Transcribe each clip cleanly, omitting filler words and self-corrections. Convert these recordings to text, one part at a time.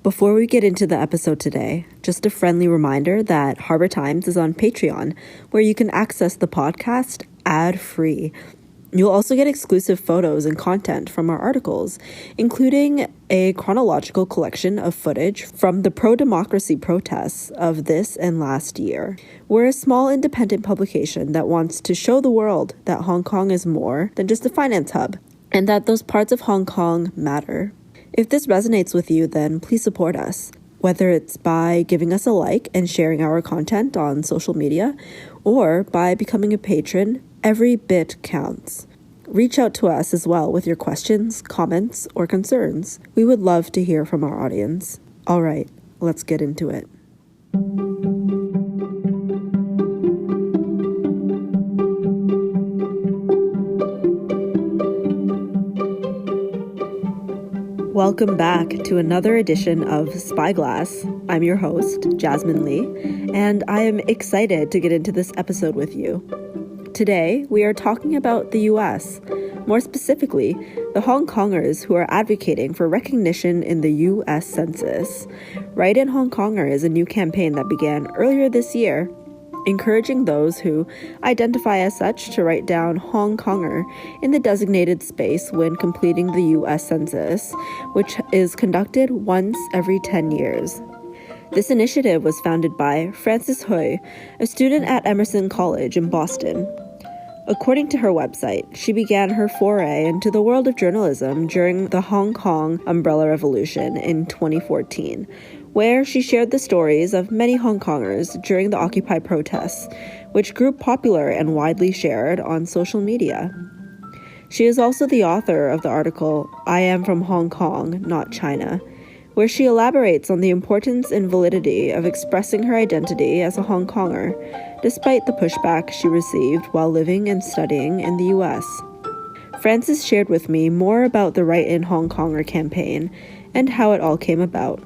Before we get into the episode today, just a friendly reminder that Harbor Times is on Patreon, where you can access the podcast ad-free. You'll also get exclusive photos and content from our articles, including a chronological collection of footage from the pro-democracy protests of this and last year. We're a small independent publication that wants to show the world that Hong Kong is more than just a finance hub, and that those parts of Hong Kong matter. If this resonates with you, then please support us, whether it's by giving us a like and sharing our content on social media, or by becoming a patron. Every bit counts. Reach out to us as well with your questions, comments, or concerns. We would love to hear from our audience. All right, let's get into it. Welcome back to another edition of Spyglass. I'm your host, Jasmine Lee, and I am excited to get into this episode with you. Today, we are talking about the US, more specifically, the Hong Kongers who are advocating for recognition in the US Census. Write in Hong Konger is a new campaign that began earlier this year, encouraging those who identify as such to write down Hong Konger in the designated space when completing the US Census, which is conducted once every 10 years. This initiative was founded by Frances Hui, a student at Emerson College in Boston. According to her website, she began her foray into the world of journalism during the Hong Kong Umbrella Revolution in 2014, where she shared the stories of many Hong Kongers during the Occupy protests, which grew popular and widely shared on social media. She is also the author of the article, I Am from Hong Kong, Not China, where she elaborates on the importance and validity of expressing her identity as a Hong Konger, despite the pushback she received while living and studying in the US. Frances shared with me more about the Write in Hong Konger campaign and how it all came about.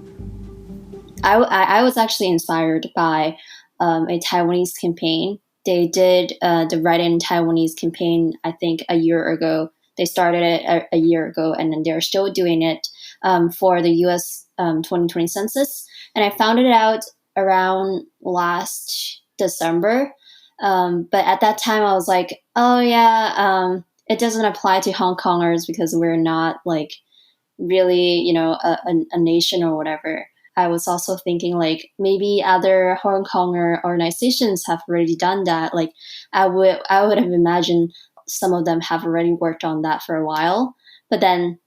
I was actually inspired by a Taiwanese campaign. They did the Write in Taiwanese campaign, I think, a year ago. They started it a year ago, and then they're still doing it for the US 2020 census. And I found it out around last December. But at that time, I was like, oh, yeah, it doesn't apply to Hong Kongers because we're not like really, a nation or whatever. I was also thinking like maybe other Hong Konger organizations have already done that. Like I would have imagined some of them have already worked on that for a while. But then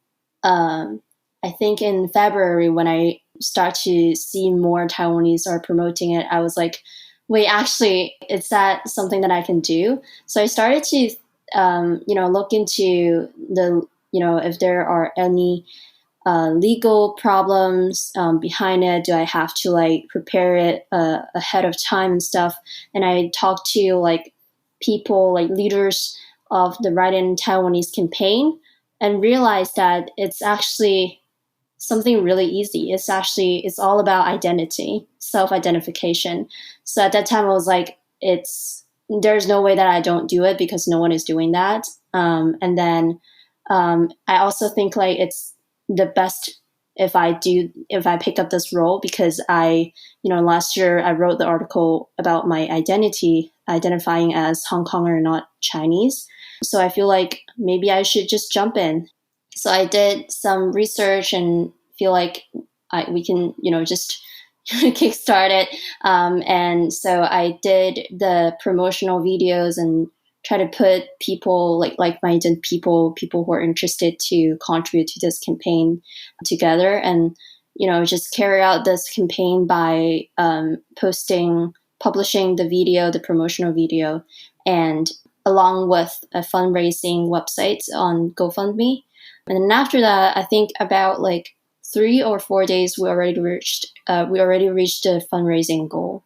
I think in February when I start to see more Taiwanese are promoting it, I was like, wait, actually, is that something that I can do? So I started to look into the if there are any legal problems behind it. Do I have to like prepare it ahead of time and stuff? And I talked to like people, like leaders of the Write in Taiwanese campaign, and realized that it's actually something really easy. It's all about identity, self-identification. So at that time, I was like, there's no way that I don't do it because no one is doing that. And then I also think like it's the best if I pick up this role because last year I wrote the article about my identity, identifying as Hong Konger, not Chinese. So I feel like maybe I should just jump in. So I did some research and feel like we can, just kickstart it. And so I did the promotional videos and try to put people like-minded people who are interested to contribute to this campaign together, and just carry out this campaign by publishing the promotional video, and along with a fundraising website on GoFundMe. And then after that, I think about like 3 or 4 days, we already reached the fundraising goal.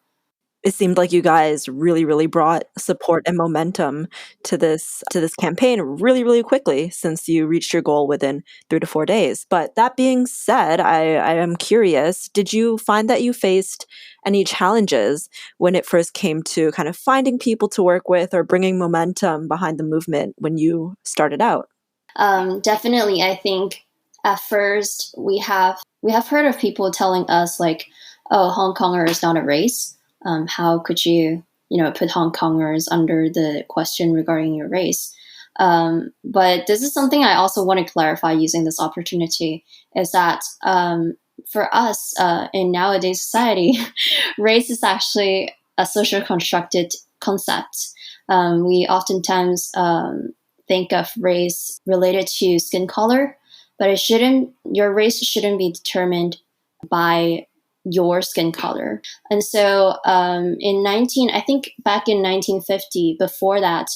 It seemed like you guys really, really brought support and momentum to this campaign really, really quickly since you reached your goal within 3 to 4 days. But that being said, I am curious, did you find that you faced any challenges when it first came to kind of finding people to work with or bringing momentum behind the movement when you started out? Definitely. I think at first we have we have heard of people telling us like, oh, Hong Konger is not a race. How could you, put Hong Kongers under the question regarding your race? But this is something I also want to clarify using this opportunity is that for us in nowadays society, race is actually a social constructed concept. We oftentimes think of race related to skin color, but your race shouldn't be determined by your skin color. And so I think back in 1950, before that,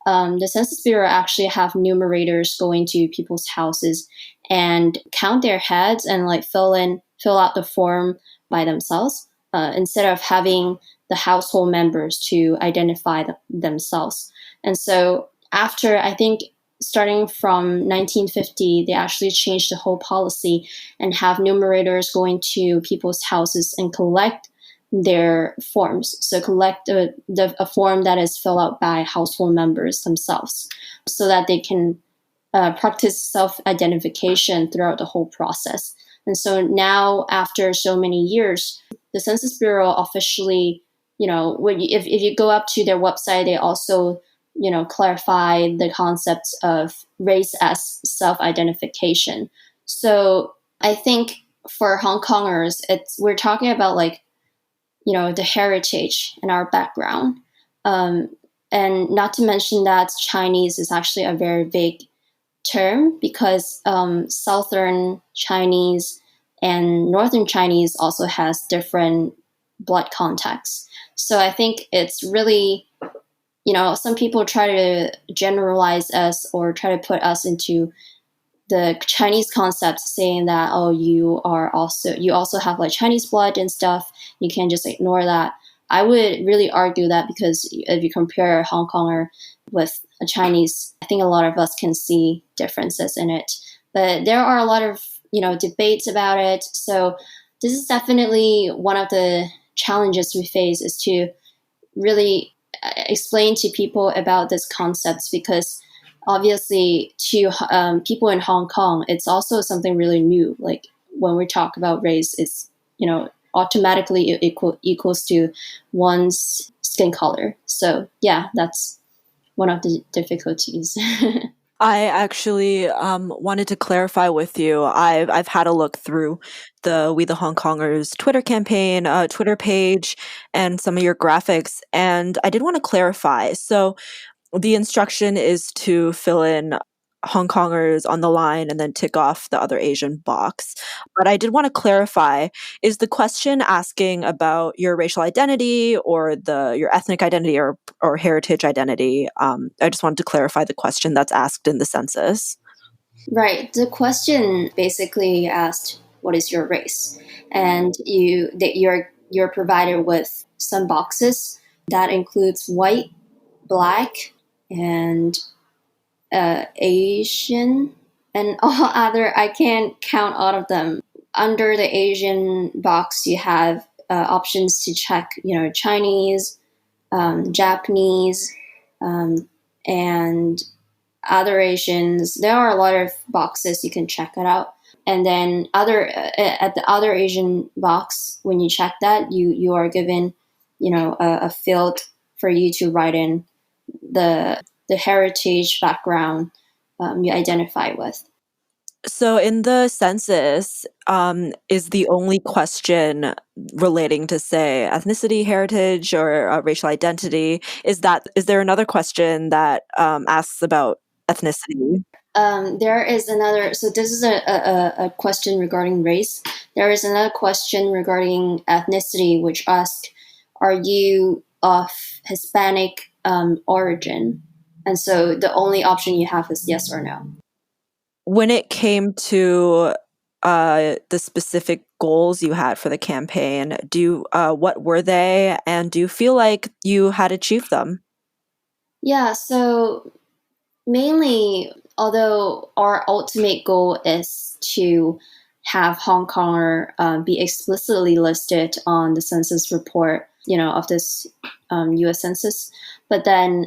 the Census Bureau actually have numerators going to people's houses and count their heads and like fill out the form by themselves instead of having the household members to identify themselves. And so after, I think, starting from 1950, they actually changed the whole policy and have numerators going to people's houses and collect their forms. So collect a form that is filled out by household members themselves so that they can practice self-identification throughout the whole process. And so now, after so many years, the Census Bureau officially, if you go up to their website, they also, clarify the concept of race as self-identification. So I think for Hong Kongers, we're talking about like, the heritage and our background. And not to mention that Chinese is actually a very big term because Southern Chinese and Northern Chinese also has different blood contexts. So I think it's really, some people try to generalize us or try to put us into the Chinese concept, saying that, oh, you also have like Chinese blood and stuff. You can't just ignore that. I would really argue that because if you compare a Hong Konger with a Chinese, I think a lot of us can see differences in it. But there are a lot of, debates about it. So this is definitely one of the challenges we face, is to really explain to people about these concepts, because obviously to people in Hong Kong, it's also something really new. Like when we talk about race, it's, automatically equals to one's skin color. So yeah, that's one of the difficulties. I actually wanted to clarify with you. I've had a look through the We the Hongkongers Twitter campaign, Twitter page, and some of your graphics, and I did want to clarify. So the instruction is to fill in Hong Kongers on the line and then tick off the other Asian box. But I did want to clarify, is the question asking about your racial identity or your ethnic identity or heritage identity? I just wanted to clarify the question that's asked in the census. Right. The question basically asked, "What is your race?" And you're provided with some boxes that includes white, black, and Asian, and all other. I can't count all of them. Under the Asian box, you have options to check, Chinese, Japanese, and other Asians. There are a lot of boxes you can check it out. And then at the other Asian box, when you check that, you are given, a field for you to write in the heritage background you identify with. So in the census, is the only question relating to, say, ethnicity, heritage, or racial identity? Is there another question that asks about ethnicity? There is another. So this is a question regarding race. There is another question regarding ethnicity, which asks, "Are you of Hispanic origin?" And so the only option you have is yes or no. When it came to the specific goals you had for the campaign, what were they, and do you feel like you had achieved them? Yeah, so mainly, although our ultimate goal is to have Hong Konger be explicitly listed on the census report, of this US Census, but then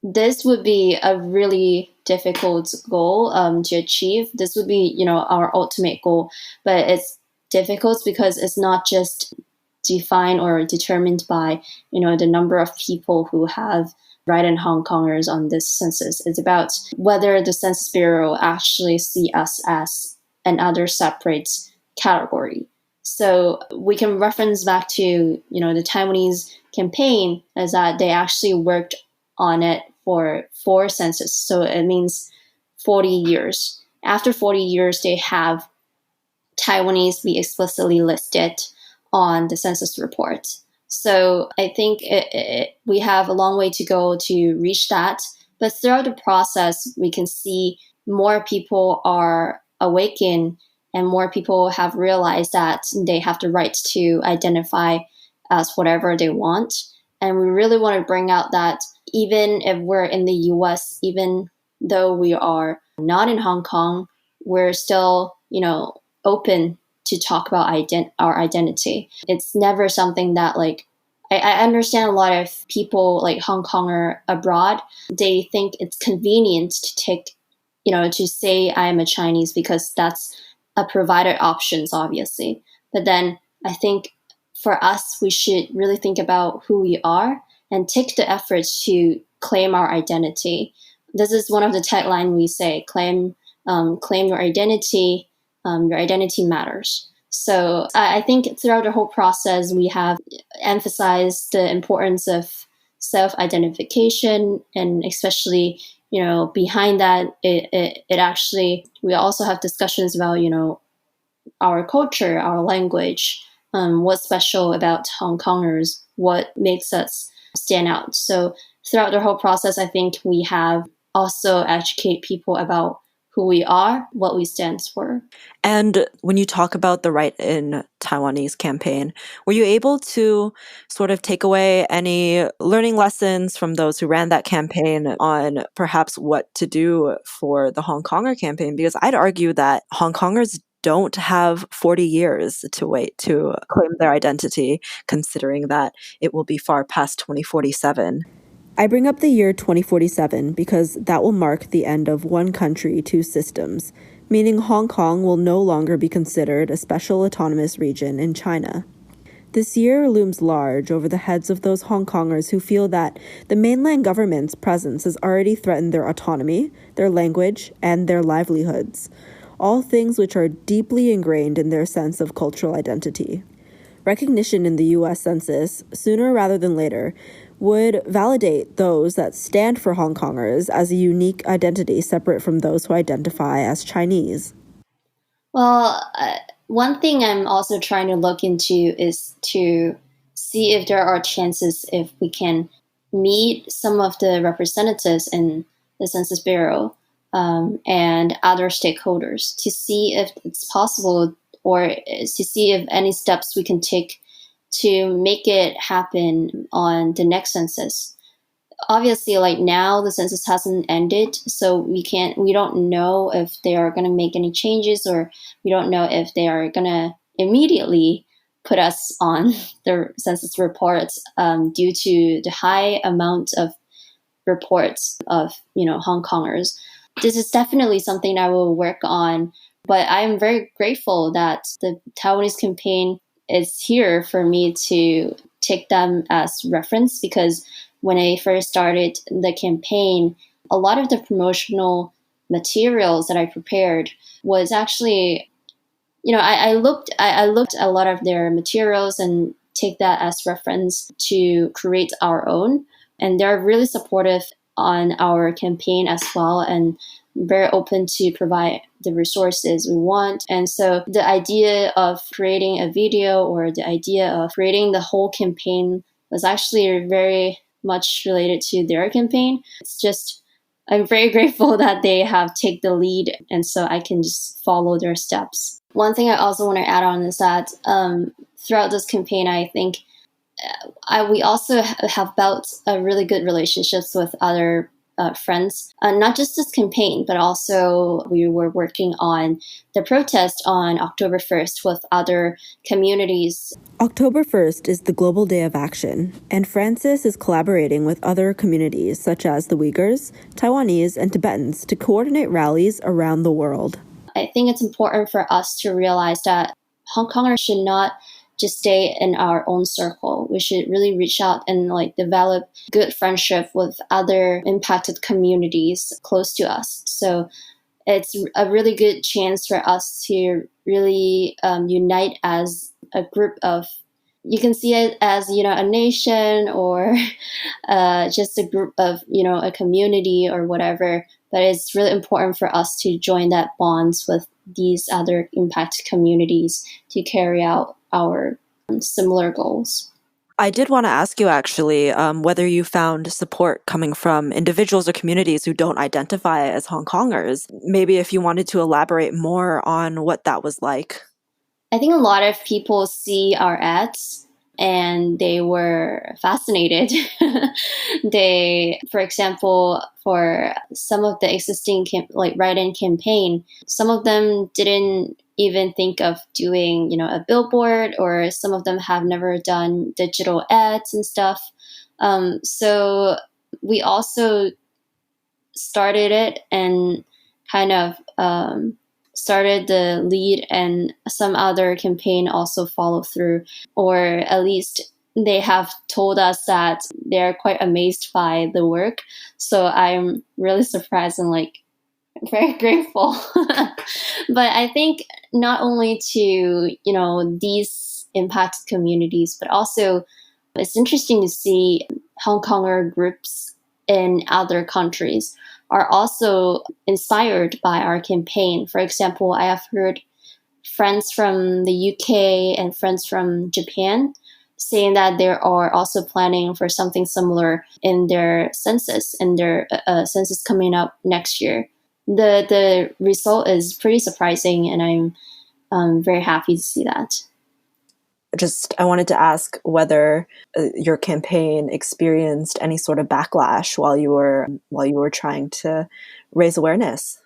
this would be a really difficult goal to achieve. This would be, our ultimate goal, but it's difficult because it's not just defined or determined by, the number of people who have right-in Hongkongers on this census. It's about whether the Census Bureau actually see us as another separate category. So we can reference back to, the Taiwanese campaign, is that they actually worked on it for 4 census. So it means 40 years. After 40 years, they have Taiwanese be explicitly listed on the census report. So I think we have a long way to go to reach that. But throughout the process, we can see more people are awakened and more people have realized that they have the right to identify as whatever they want. And we really want to bring out that even if we're in the US, even though we are not in Hong Kong, we're still, open to talk about our identity. It's never something that I understand a lot of people like Hong Konger abroad, they think it's convenient to take, to say I'm a Chinese because that's a provided options, obviously. But then I think for us, we should really think about who we are and take the efforts to claim our identity. This is one of the tagline we say, claim your identity. Your identity matters. So I think throughout the whole process, we have emphasized the importance of self-identification, and especially, behind that, it actually, we also have discussions about, our culture, our language, what's special about Hong Kongers, what makes us stand out. So throughout the whole process, I think we have also educate people about who we are, what we stand for. And when you talk about the Right in Taiwanese campaign, were you able to sort of take away any learning lessons from those who ran that campaign on perhaps what to do for the Hong Konger campaign? Because I'd argue that Hong Kongers don't have 40 years to wait to claim their identity, considering that it will be far past 2047. I bring up the year 2047 because that will mark the end of one country, two systems, meaning Hong Kong will no longer be considered a special autonomous region in China. This year looms large over the heads of those Hong Kongers who feel that the mainland government's presence has already threatened their autonomy, their language, and their livelihoods, all things which are deeply ingrained in their sense of cultural identity. Recognition in the US Census, sooner rather than later, would validate those that stand for Hong Kongers as a unique identity separate from those who identify as Chinese. Well, one thing I'm also trying to look into is to see if there are chances if we can meet some of the representatives in the Census Bureau and other stakeholders to see if it's possible or to see if any steps we can take to make it happen on the next census. Obviously, like now the census hasn't ended, so we don't know if they are going to make any changes, or we don't know if they are going to immediately put us on the census reports due to the high amount of reports of Hong Kongers. This is definitely something I will work on, but I am very grateful that the Taiwanese campaign is here for me to take them as reference, because when I first started the campaign, a lot of the promotional materials that I prepared was actually, I looked at a lot of their materials and take that as reference to create our own. And they're really supportive on our campaign as well, and very open to provide the resources we want. And so the idea of creating a video, or the idea of creating the whole campaign, was actually very much related to their campaign. It's just, I'm very grateful that they have taken the lead, and so I can just follow their steps. One thing I also want to add on is that throughout this campaign, I think we also have built a really good relationships with other friends, not just this campaign, but also we were working on the protest on October 1st with other communities. October 1st is the Global Day of Action, and Frances is collaborating with other communities such as the Uyghurs, Taiwanese, and Tibetans to coordinate rallies around the world. I think it's important for us to realize that Hong Kongers should not just stay in our own circle. We should really reach out and develop good friendship with other impacted communities close to us. So it's a really good chance for us to really unite as a group of, you can see it as, a nation or just a group of, a community or whatever. But it's really important for us to join that bonds with these other impacted communities to carry out our similar goals. I did want to ask you actually whether you found support coming from individuals or communities who don't identify as Hong Kongers. Maybe if you wanted to elaborate more on what that was like. I think a lot of people see our ads and they were fascinated. For example, for some of the existing write-in campaign, some of them didn't even think of doing, a billboard, or some of them have never done digital ads and stuff. So we also started it and kind of started the lead, and some other campaign also follow through, or at least they have told us that they're quite amazed by the work. So I'm really surprised and very grateful. But I think not only to, these impacted communities, but also it's interesting to see Hong Konger groups in other countries are also inspired by our campaign. For example, I have heard friends from the UK and friends from Japan saying that they are also planning for something similar in their census, census coming up next year. The result is pretty surprising, and I'm very happy to see that. I wanted to ask whether your campaign experienced any sort of backlash while you were trying to raise awareness.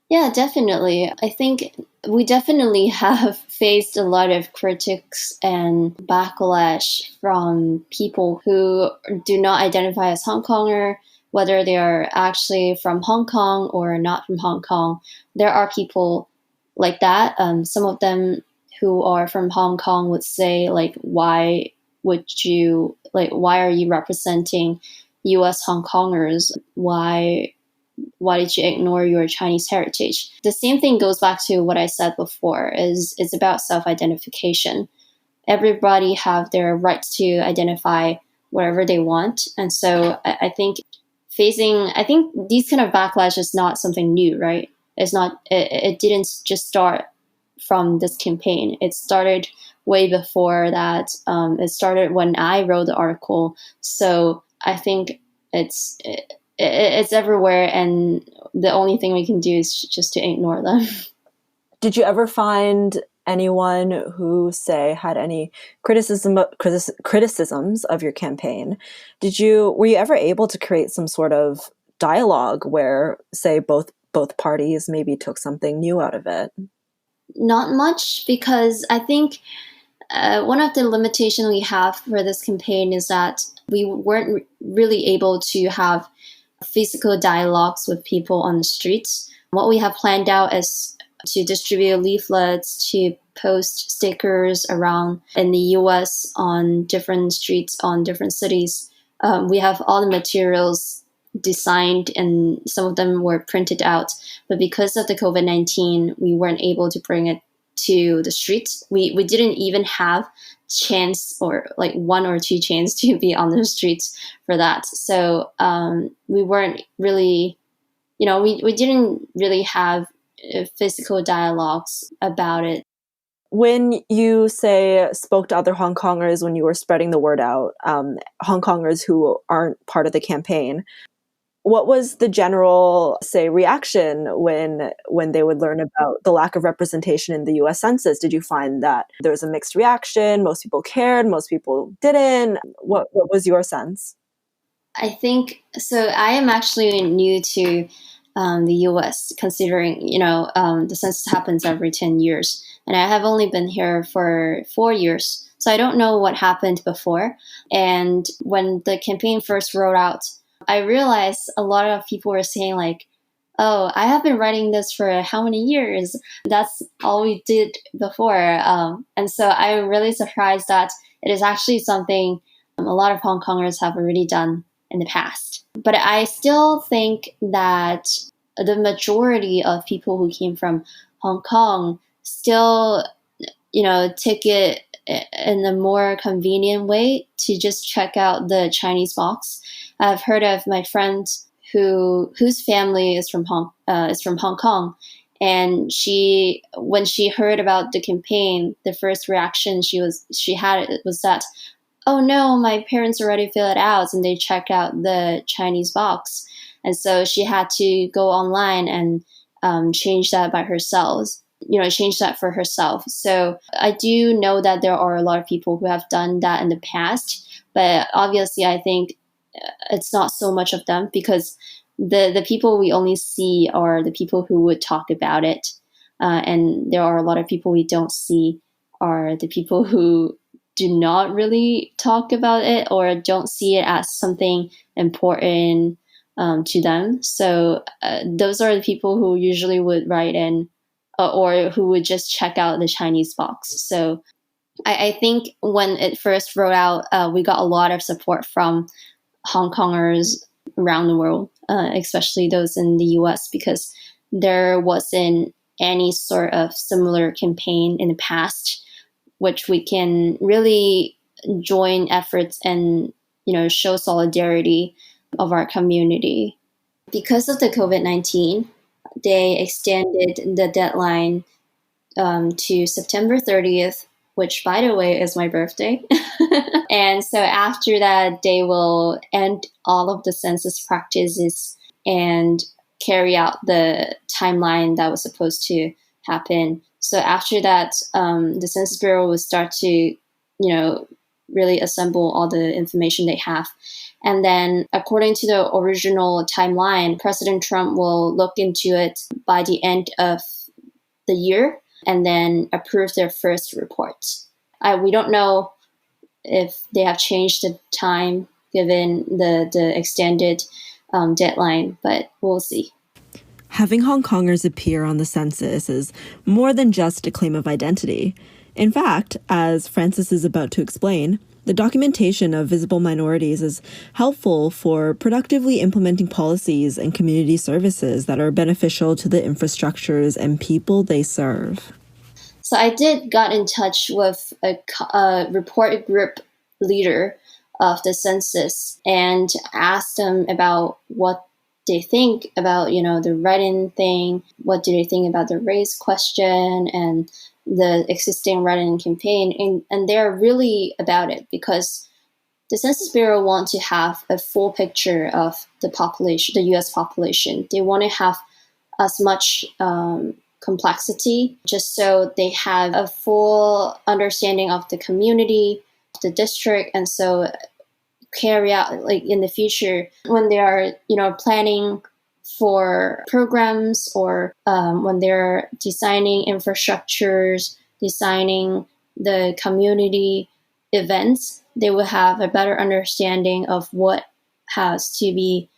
Yeah, definitely. I think we definitely have faced a lot of critics and backlash from people who do not identify as Hong Konger, whether they are actually from Hong Kong or not from Hong Kong. There are people like that. Some of them who are from Hong Kong would say, why are you representing US Hong Kongers? Why did you ignore your Chinese heritage? The same thing goes back to what I said before, is it's about self-identification. Everybody have their rights to identify whatever they want. And so I think these kind of backlash is not something new, right? It didn't just start from this campaign. It started way before that. It started when I wrote the article. So I think it's everywhere, and the only thing we can do is just to ignore them. Did you ever find anyone who, say, had any criticisms of your campaign? Were you ever able to create some sort of dialogue where, say, both parties maybe took something new out of it? Not much, because I think one of the limitations we have for this campaign is that we weren't really able to have physical dialogues with people on the streets. What we have planned out is to distribute leaflets, to post stickers around in the US on different streets, on different cities. We have all the materials designed, and some of them were printed out. But because of the COVID-19, we weren't able to bring it to the streets. We didn't even have chance, or one or two chance, to be on the streets for that. So we weren't really, we didn't really have physical dialogues about it. When you, say, spoke to other Hong Kongers when you were spreading the word out, Hong Kongers who aren't part of the campaign, what was the general, say, reaction when they would learn about the lack of representation in the US Census? Did you find that there was a mixed reaction? Most people cared, most people didn't? What was your sense? I think so. I am actually new to the US, considering, the census happens every 10 years. And I have only been here for 4 years. So I don't know what happened before. And when the campaign first rolled out, I realized a lot of people were saying, like, oh, I have been writing this for how many years? That's all we did before. And so I'm really surprised that it is actually something a lot of Hong Kongers have already done in the past. But I still think that the majority of people who came from Hong Kong still, take it in a more convenient way to just check out the Chinese box. I've heard of my friend whose family is from Hong Kong, and when she heard about the campaign, the first reaction she had was that, oh no, my parents already filled it out and they check out the Chinese box. And so she had to go online and change that by herself, change that for herself. So I do know that there are a lot of people who have done that in the past, but obviously I think it's not so much of them, because the people we only see are the people who would talk about it. And there are a lot of people we don't see are the people who do not really talk about it or don't see it as something important to them. So those are the people who usually would write in or who would just check out the Chinese box. So I think when it first rolled out, we got a lot of support from Hong Kongers around the world, especially those in the US, because there wasn't any sort of similar campaign in the past, which we can really join efforts and, show solidarity of our community. Because of the COVID-19, they extended the deadline to September 30th, which, by the way, is my birthday. And so after that, they will end all of the census practices and carry out the timeline that was supposed to happen. So after that, the Census Bureau will start to, really assemble all the information they have. And then, according to the original timeline, President Trump will look into it by the end of the year and then approve their first report. We don't know if they have changed the time given the extended deadline, but we'll see. Having Hong Kongers appear on the census is more than just a claim of identity. In fact, as Frances is about to explain, the documentation of visible minorities is helpful for productively implementing policies and community services that are beneficial to the infrastructures and people they serve. So I got in touch with a report group leader of the census and asked them about what they think about, the write-in thing. What do they think about the race question and the existing write-in campaign? And they're really about it, because the Census Bureau want to have a full picture of the population, the U.S. population. They want to have as much complexity, just so they have a full understanding of the community, the district, and so carry out, like, in the future when they are, planning for programs or when they're designing infrastructures, designing the community events, they will have a better understanding of what has to be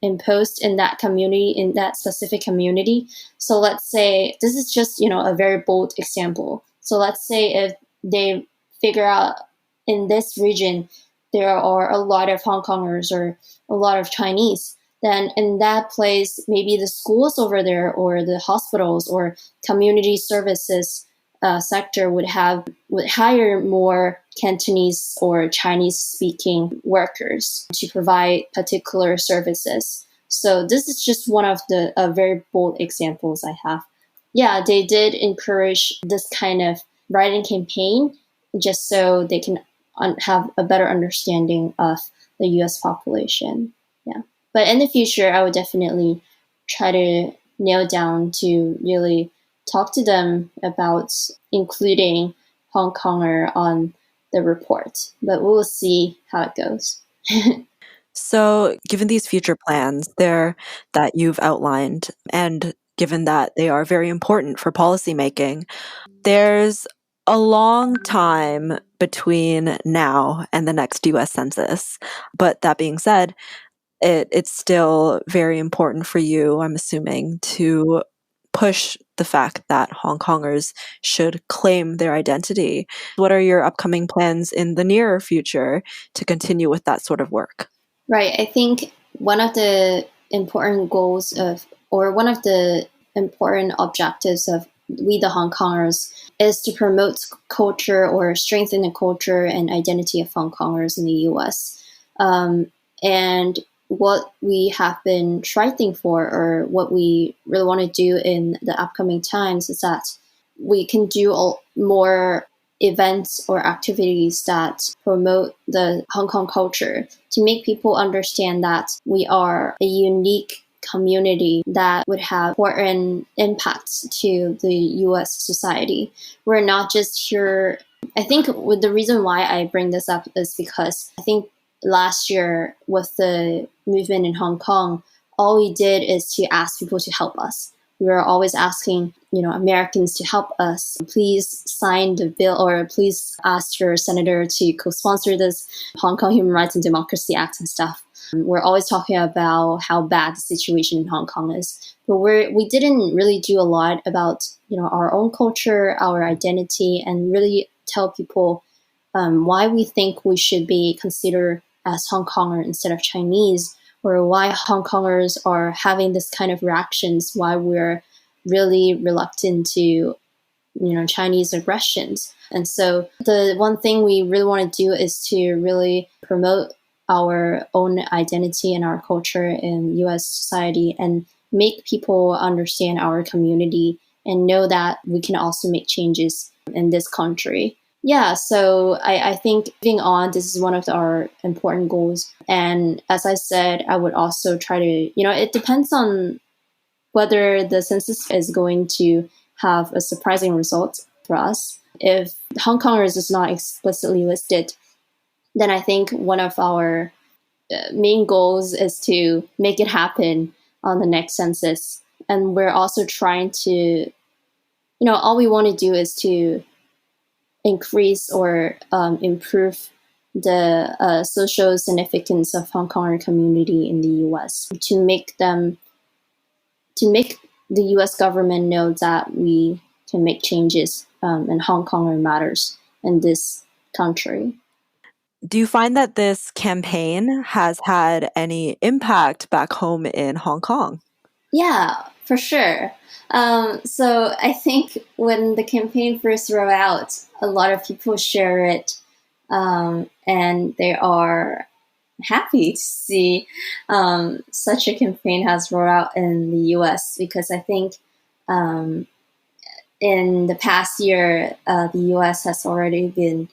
imposed in that community, in that specific community. So let's say, this is just, a very bold example. So let's say if they figure out in this region there are a lot of Hong Kongers or a lot of Chinese, then in that place, maybe the schools over there or the hospitals or community services sector would hire more Cantonese or Chinese-speaking workers to provide particular services. So this is just one of the very bold examples I have. Yeah, they did encourage this kind of writing campaign just so they can have a better understanding of the U.S. population. Yeah, but in the future, I would definitely try to nail down to really talk to them about including Hong Konger on the report. But we'll see how it goes. So, given these future plans there that you've outlined, and given that they are very important for policymaking, there's a long time between now and the next US Census. But that being said, it's still very important for you, I'm assuming, to push the fact that Hong Kongers should claim their identity. What are your upcoming plans in the near future to continue with that sort of work? Right. I think one of the important goals of, or one of the important objectives of We the Hongkongers is to promote culture or strengthen the culture and identity of Hong Kongers in the US. And what we have been striving for, or what we really want to do in the upcoming times, is that we can do more events or activities that promote the Hong Kong culture to make people understand that we are a unique community that would have important impacts to the US society. We're not just here. I think the reason why I bring this up is because I think last year with the movement in Hong Kong, all we did is to ask people to help us. We were always asking, Americans to help us. Please sign the bill, or please ask your senator to co-sponsor this Hong Kong Human Rights and Democracy Act and stuff. We're always talking about how bad the situation in Hong Kong is, but we didn't really do a lot about our own culture, our identity, and really tell people why we think we should be considered as Hong Konger instead of Chinese, or why Hong Kongers are having this kind of reactions, why we're really reluctant to, Chinese aggressions. And so the one thing we really want to do is to really promote our own identity and our culture in US society and make people understand our community and know that we can also make changes in this country. Yeah, so I think moving on, this is one of our important goals. And as I said, I would also try to, it depends on whether the census is going to have a surprising result for us. If Hong Kongers is not explicitly listed, then I think one of our main goals is to make it happen on the next census. And we're also trying to, all we want to do is to increase or improve the social significance of Hong Konger community in the US, to make the US government know that we can make changes and Hong Konger matters in this country. Do you find that this campaign has had any impact back home in Hong Kong? Yeah, for sure. So I think when the campaign first rolled out, a lot of people share it, and they are happy to see such a campaign has rolled out in the US, because I think in the past year, the US has already been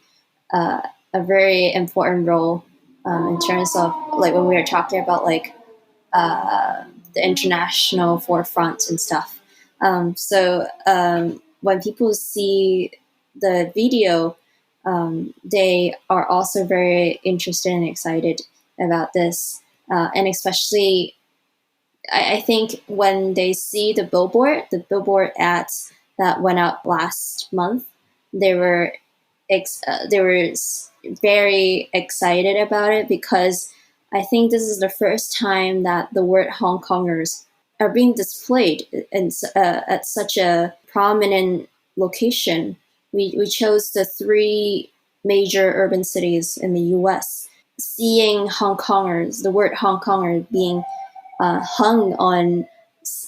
a very important role in terms of when we were talking about the international forefront and stuff. So when people see the video, they are also very interested and excited about this. And especially, I think when they see the billboard ads that went out last month, they were very excited about it, because I think this is the first time that the word Hong Kongers are being displayed at such a prominent location. We chose the 3 major urban cities in the US. Seeing Hong Kongers, the word Hong Konger being hung on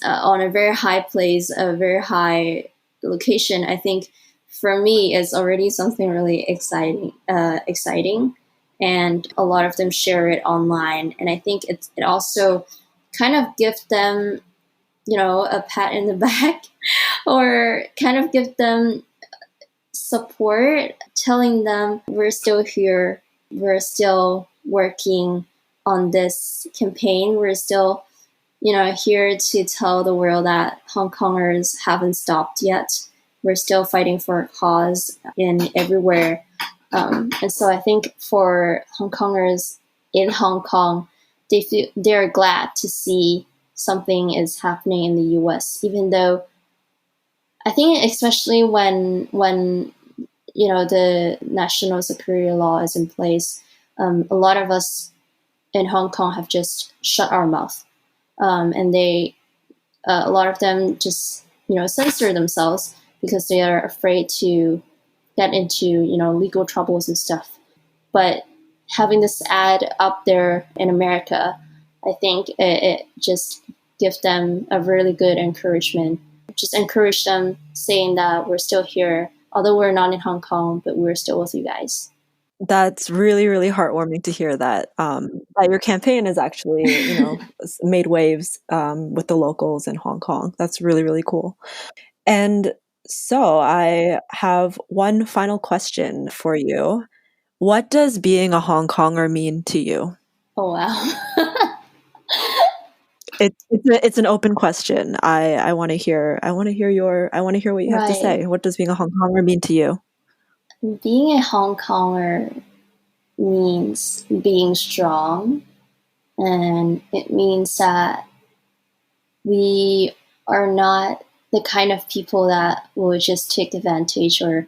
a very high place, a very high location, I think for me is already something really exciting. And a lot of them share it online, and I think it also kind of gives them, a pat in the back, or kind of give them support, telling them we're still here, we're still working on this campaign, we're still, here to tell the world that Hong Kongers haven't stopped yet. We're still fighting for a cause in everywhere. And so I think for Hong Kongers in Hong Kong, they're glad to see something is happening in the US, even though I think especially when the national security law is in place, a lot of us in Hong Kong have just shut our mouth, and a lot of them just censor themselves because they are afraid to get into legal troubles and stuff. But having this ad up there in America, I think it just gives them a really good encouragement. Just encourage them, saying that we're still here, although we're not in Hong Kong, but we're still with you guys. That's really, really heartwarming to hear that that your campaign has actually, made waves with the locals in Hong Kong. That's really, really cool. And so I have one final question for you. What does being a Hong Konger mean to you? Oh wow. It's an open question. I want to hear what you have to Right. say. What does being a Hong Konger mean to you? Being a Hong Konger means being strong, and it means that we are not the kind of people that will just take advantage or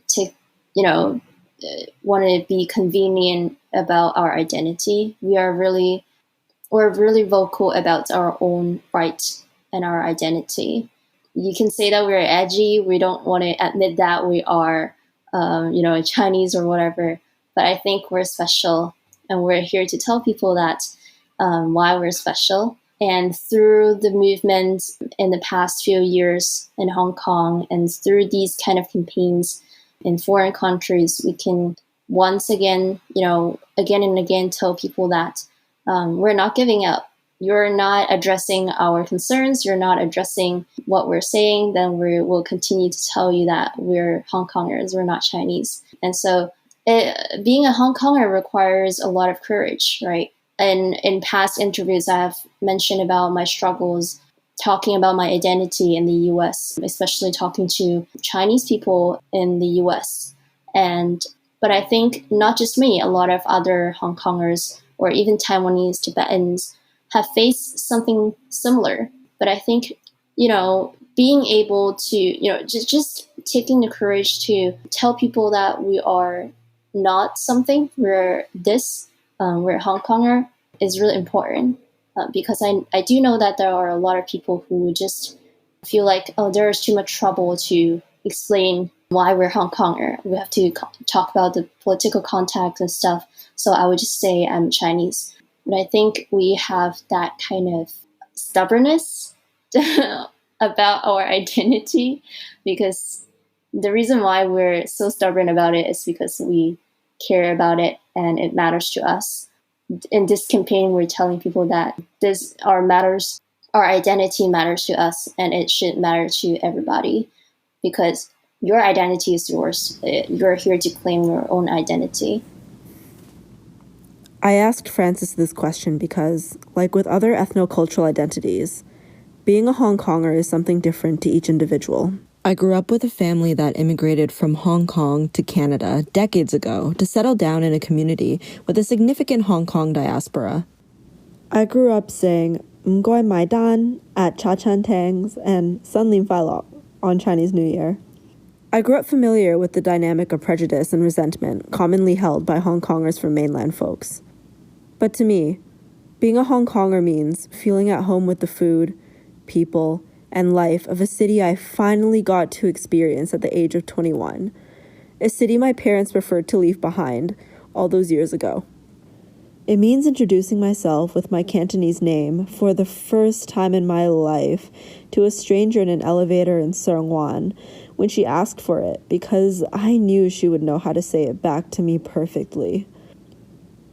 take want to be convenient about our identity. We're really vocal about our own rights and our identity. You can say that we're edgy. We don't want to admit that we are, Chinese or whatever. But I think we're special, and we're here to tell people that why we're special. And through the movement in the past few years in Hong Kong, and through these kind of campaigns in foreign countries, we can once again, again and again, tell people that we're not giving up. You're not addressing our concerns, you're not addressing what we're saying, then we will continue to tell you that we're Hong Kongers, we're not Chinese. And so being a Hong Konger requires a lot of courage, right? And in past interviews, I've mentioned about my struggles talking about my identity in the US, especially talking to Chinese people in the US. But I think not just me, a lot of other Hong Kongers or even Taiwanese, Tibetans have faced something similar. But I think, being able to, just taking the courage to tell people that we are not something, we're this, we're Hong Konger, is really important. Because I do know that there are a lot of people who just feel like, oh, there's too much trouble to explain why we're Hong Konger. We have to talk about the political context and stuff. So I would just say I'm Chinese. But I think we have that kind of stubbornness about our identity, because the reason why we're so stubborn about it is because we care about it and it matters to us. In this campaign, we're telling people that our identity matters to us, and it should matter to everybody, because your identity is yours. You're here to claim your own identity. I asked Frances this question because, like with other ethnocultural identities, being a Hong Konger is something different to each individual. I grew up with a family that immigrated from Hong Kong to Canada decades ago to settle down in a community with a significant Hong Kong diaspora. I grew up saying "Mgoi Mai Dan" at Cha Chan Tang's and "Sun Lin Fai Lok" on Chinese New Year. I grew up familiar with the dynamic of prejudice and resentment commonly held by Hong Kongers from mainland folks. But to me, being a Hong Konger means feeling at home with the food, people, and life of a city I finally got to experience at the age of 21, a city my parents preferred to leave behind all those years ago. It means introducing myself with my Cantonese name for the first time in my life to a stranger in an elevator in Seongwan when she asked for it, because I knew she would know how to say it back to me perfectly.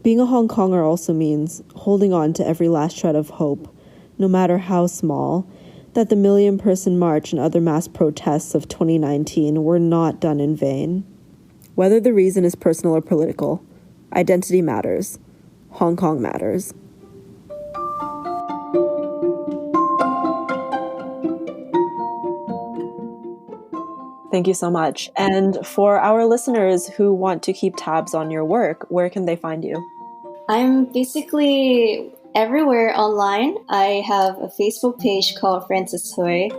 Being a Hong Konger also means holding on to every last shred of hope, no matter how small, that the million-person march and other mass protests of 2019 were not done in vain. Whether the reason is personal or political, identity matters. Hong Kong matters. Thank you so much. And for our listeners who want to keep tabs on your work, where can they find you? I'm basically everywhere online. I have a Facebook page called Frances Hui.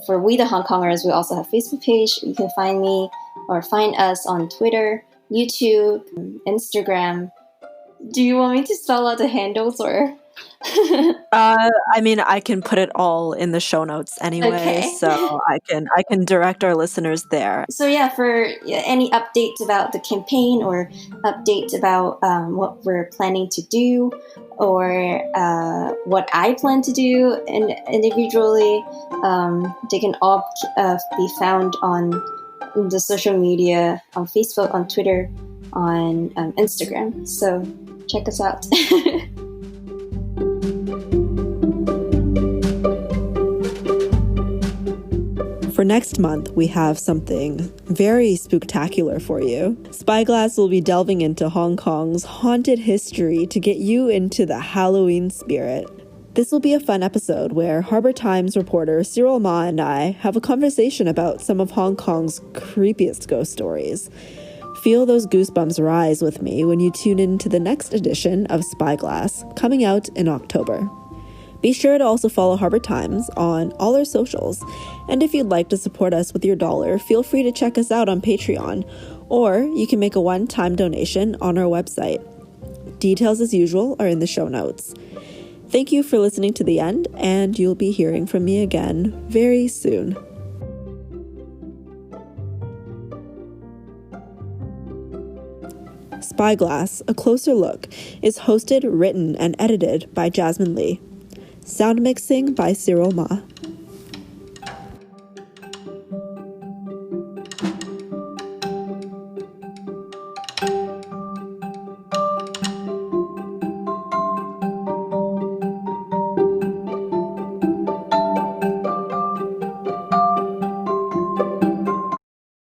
For We the Hongkongers, we also have a Facebook page. You can find me or find us on Twitter, YouTube, Instagram. Do you want me to spell out the handles or? I mean, I can put it all in the show notes anyway, Okay. so I can direct our listeners there. So yeah, for any updates about the campaign or updates about what we're planning to do or what I plan to do individually, they can all be found on the social media, on Facebook, on Twitter, on Instagram. So check us out. For next month, we have something very spooktacular for you. Spyglass will be delving into Hong Kong's haunted history to get you into the Halloween spirit. This will be a fun episode where Harbour Times reporter Cyril Ma and I have a conversation about some of Hong Kong's creepiest ghost stories. Feel those goosebumps rise with me when you tune in to the next edition of Spyglass, coming out in October. Be sure to also follow Harbour Times on all our socials. And if you'd like to support us with your dollar, feel free to check us out on Patreon, or you can make a one-time donation on our website. Details, as usual, are in the show notes. Thank you for listening to the end, and you'll be hearing from me again very soon. Spyglass, A Closer Look, is hosted, written, and edited by Jasmine Lee. Sound mixing by Cyril Ma.